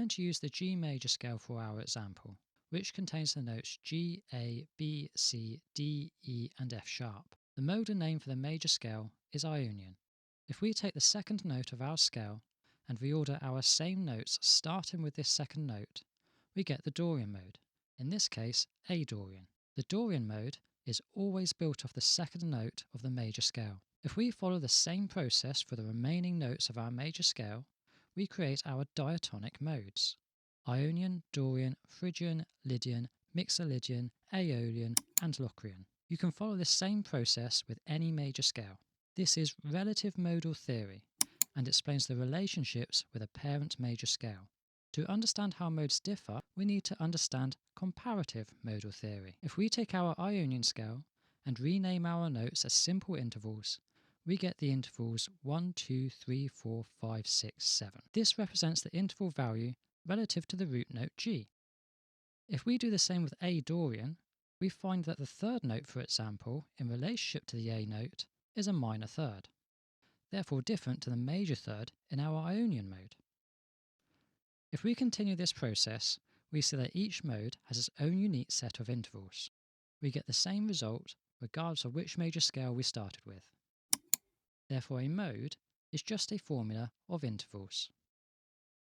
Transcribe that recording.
going to use the G major scale for our example, which contains the notes G, A, B, C, D, E and F sharp. The modal name for the major scale is Ionian. If we take the second note of our scale and reorder our same notes starting with this second note, we get the Dorian mode, in this case A Dorian. The Dorian mode is always built off the second note of the major scale. If we follow the same process for the remaining notes of our major scale, we create our diatonic modes: Ionian, Dorian, Phrygian, Lydian, Mixolydian, Aeolian and Locrian. You can follow this same process with any major scale. This is relative modal theory and explains the relationships with a parent major scale. To understand how modes differ, we need to understand comparative modal theory. If we take our Ionian scale and rename our notes as simple intervals, we get the intervals 1, 2, 3, 4, 5, 6, 7. This represents the interval value relative to the root note G. If we do the same with A Dorian, we find that the third note, for example, in relationship to the A note, is a minor third, therefore different to the major third in our Ionian mode. If we continue this process, we see that each mode has its own unique set of intervals. We get the same result regardless of which major scale we started with. Therefore, a mode is just a formula of intervals.